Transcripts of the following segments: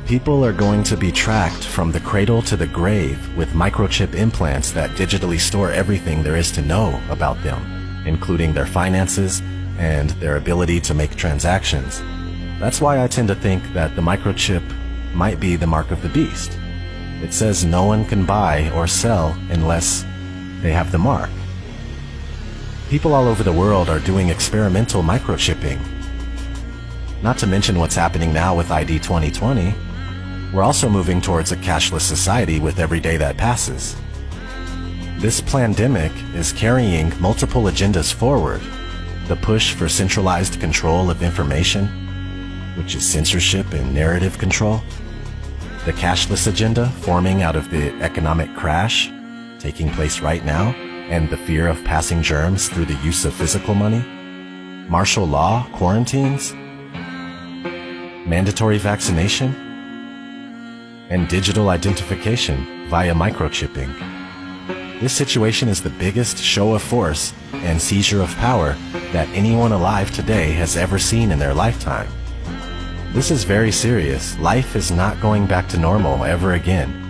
People are going to be tracked from the cradle to the grave with microchip implants that digitally store everything there is to know about them, including their finances and their ability to make transactions. That's why I tend to think that the microchip might be the mark of the beast. It says no one can buy or sell unless they have the mark. People all over the world are doing experimental microchipping. Not to mention what's happening now with ID 2020. We're also moving towards a cashless society with every day that passes. This pandemic is carrying multiple agendas forward. The push for centralized control of information, which is censorship and narrative control. The cashless agenda forming out of the economic crash taking place right now, and the fear of passing germs through the use of physical money. Martial law quarantines, mandatory vaccination, and digital identification via microchipping. This situation is the biggest show of force and seizure of power that anyone alive today has ever seen in their lifetime. This is very serious. Life is not going back to normal ever again.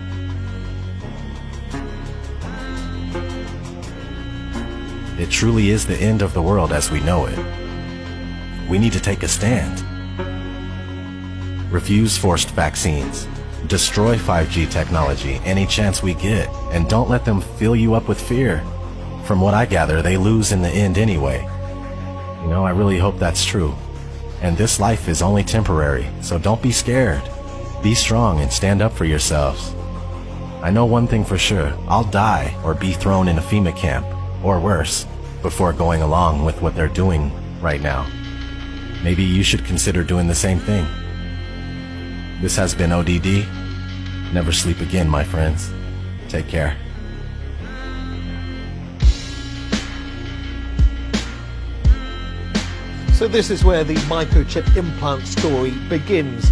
It truly is the end of the world as we know it. We need to take a stand. Refuse forced vaccines. Destroy 5G technology any chance we get, and don't let them fill you up with fear. From what I gather, they lose in the end anyway. You know, I really hope that's true. And this life is only temporary, so don't be scared. Be strong and stand up for yourselves. I know one thing for sure, I'll die or be thrown in a FEMA camp, or worse, before going along with what they're doing right now. Maybe you should consider doing the same thing. This has been ODD. Never sleep again, my friends. Take care. So this is where the microchip implant story begins.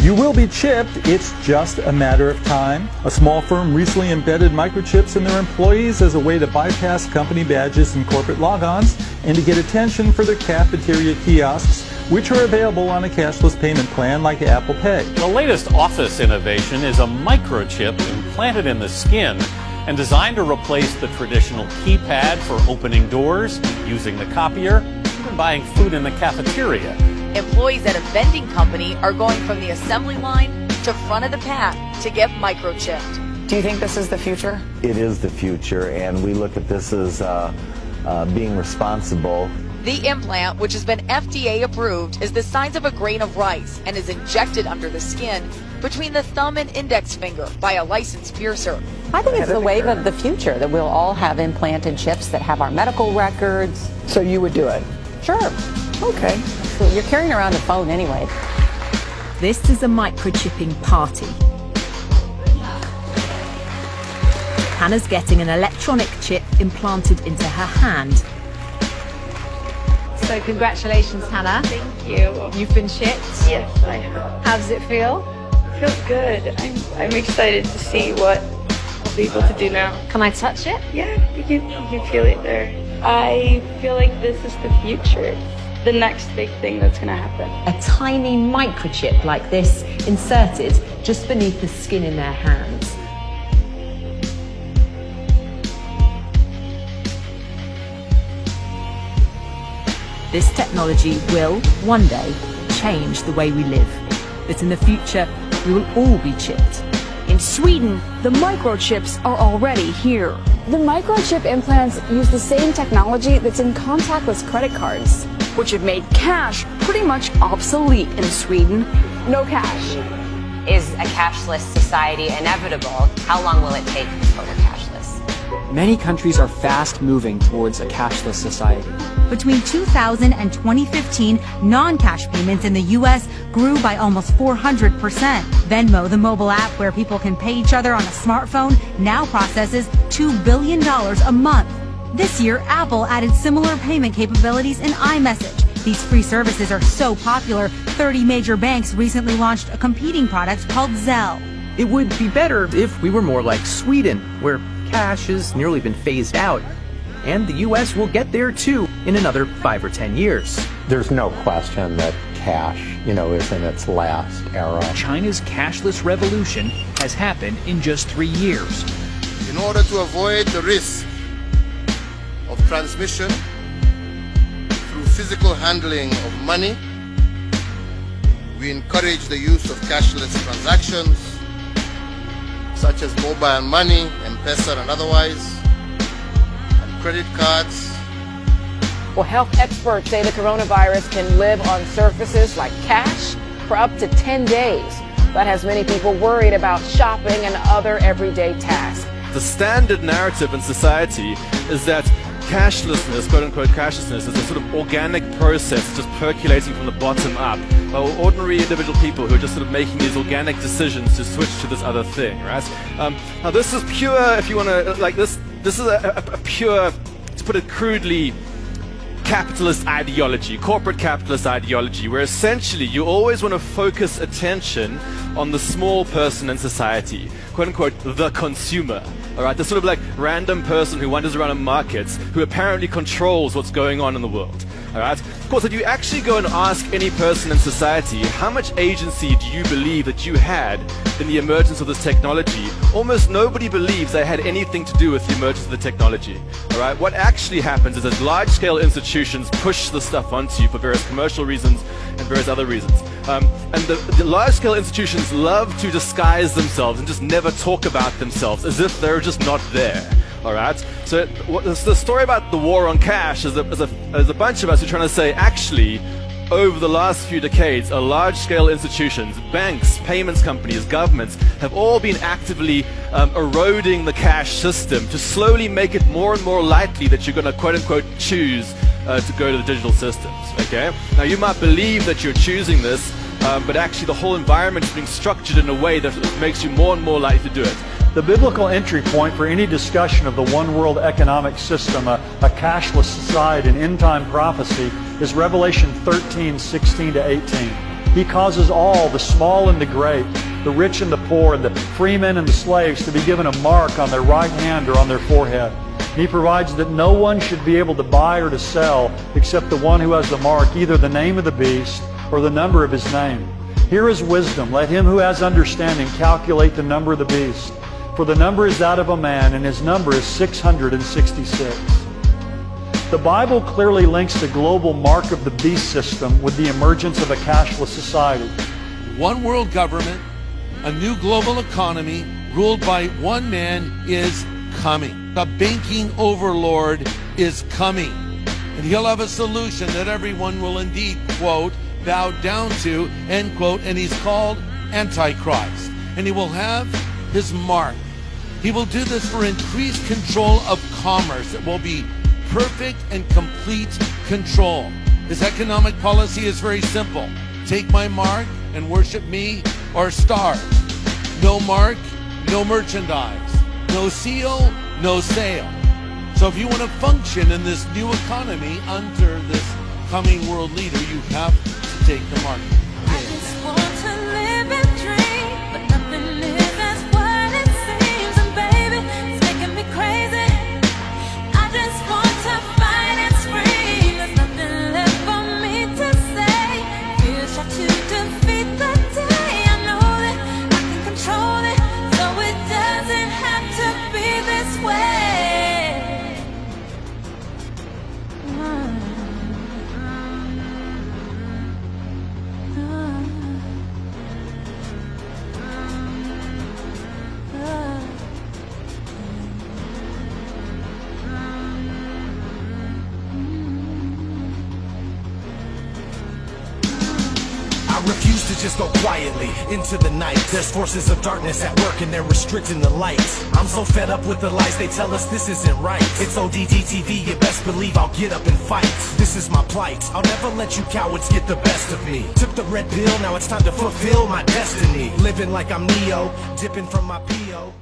You will be chipped, it's just a matter of time. A small firm recently embedded microchips in their employees as a way to bypass company badges and corporate logons and to get attention for their cafeteria kiosks, which are available on a cashless payment plan like Apple Pay. The latest office innovation is a microchip implanted in the skin and designed to replace the traditional keypad for opening doors, using the copier, even buying food in the cafeteria. Employees at a vending company are going from the assembly line to front of the pack to get microchipped. Do you think this is the future? It is the future, and we look at this as being responsible. The implant, which has been FDA approved, is the size of a grain of rice and is injected under the skin between the thumb and index finger by a licensed piercer. I think it's the wave of the future, that we'll all have implanted chips that have our medical records. So you would do it? Sure. Okay. So you're carrying around a phone anyway. This is a microchipping party. Hannah's getting an electronic chip implanted into her hand. So congratulations, Hannah. Thank you. You've been chipped? Yes, I have. How does it feel? It feels good. I'm excited to see what I'll be able to do now. Can I touch it? Yeah, you can feel it there. I feel like this is the future. The next big thing that's going to happen. A tiny microchip like this inserted just beneath the skin in their hands. This technology will, one day, change the way we live. But in the future, we will all be chipped. In Sweden, the microchips are already here. The microchip implants use the same technology that's in contactless credit cards, which have made cash pretty much obsolete in Sweden. No cash. Is a cashless society inevitable? How long will it take before we're cashless? Many countries are fast moving towards a cashless society. Between 2000 and 2015, non-cash payments in the U.S. grew by almost 400%. Venmo, the mobile app where people can pay each other on a smartphone, now processes $2 billion a month. This year, Apple added similar payment capabilities in iMessage. These free services are so popular, 30 major banks recently launched a competing product called Zelle. It would be better if we were more like Sweden, where cash has nearly been phased out. and the U.S. will get there too in another 5 or 10 years. There's no question that cash, is in its last era. China's cashless revolution has happened in just 3 years. In order to avoid the risk of transmission through physical handling of money, we encourage the use of cashless transactions, such as mobile money, M-Pesa and otherwise, and credit cards. Well, health experts say the coronavirus can live on surfaces like cash for up to 10 days. That has many people worried about shopping and other everyday tasks. The standard narrative in society is that cashlessness, quote-unquote cashlessness, is a sort of organic process just percolating from the bottom up. Ordinary individual people who are just sort of making these organic decisions to switch to this other thing, right? Now this is pure, if you want to, like this is a pure, to put it crudely, capitalist ideology, corporate capitalist ideology, where essentially you always want to focus attention on the small person in society, quote-unquote the consumer. Alright, the sort of like random person who wanders around in markets who apparently controls what's going on in the world. Alright? Of course, if you actually go and ask any person in society how much agency do you believe that you had in the emergence of this technology, almost nobody believes they had anything to do with the emergence of the technology. Alright? What actually happens is that large-scale institutions push the stuff onto you for various commercial reasons and various other reasons. And the large-scale institutions love to disguise themselves and just never talk about themselves as if they're just not there. Alright? So the story about the war on cash is a bunch of us who are trying to say, actually, over the last few decades, large-scale institutions, banks, payments companies, governments have all been actively eroding the cash system to slowly make it more and more likely that you're going to quote-unquote choose to go to the digital systems. Okay? Now you might believe that you're choosing this, but actually the whole environment is being structured in a way that makes you more and more likely to do it. The biblical entry point for any discussion of the one world economic system, a cashless society, and end-time prophecy is Revelation 13:16 to 18. He causes all, the small and the great, the rich and the poor, and the freemen and the slaves to be given a mark on their right hand or on their forehead. And he provides that no one should be able to buy or to sell except the one who has the mark, either the name of the beast or the number of his name. Here is wisdom. Let him who has understanding calculate the number of the beast. For the number is that of a man, and his number is 666. The Bible clearly links the global mark of the beast system with the emergence of a cashless society. One world government, a new global economy ruled by one man is coming. The banking overlord is coming. And he'll have a solution that everyone will indeed, quote, bow down to, end quote, and he's called Antichrist. And he will have his mark. He will do this for increased control of commerce. It will be perfect and complete control. His economic policy is very simple. Take my mark and worship me or starve. No mark, no merchandise. No seal, no sale. So if you want to function in this new economy under this coming world leader, you have to take the mark. I just want to live and dream, but nothing is as what it seems. And baby, it's making me crazy. I just want to fight and scream. There's nothing left for me to say. Feels try to defeat the day. I know that I can control it, so it doesn't have to be this way. I refuse to just go quietly into the night. There's forces of darkness at work and they're restricting the light. I'm so fed up with the lies, they tell us this isn't right. It's ODD TV, you best believe I'll get up and fight. This is my plight, I'll never let you cowards get the best of me. Took the red pill, now it's time to fulfill my destiny. Living like I'm Neo, dipping from my PO.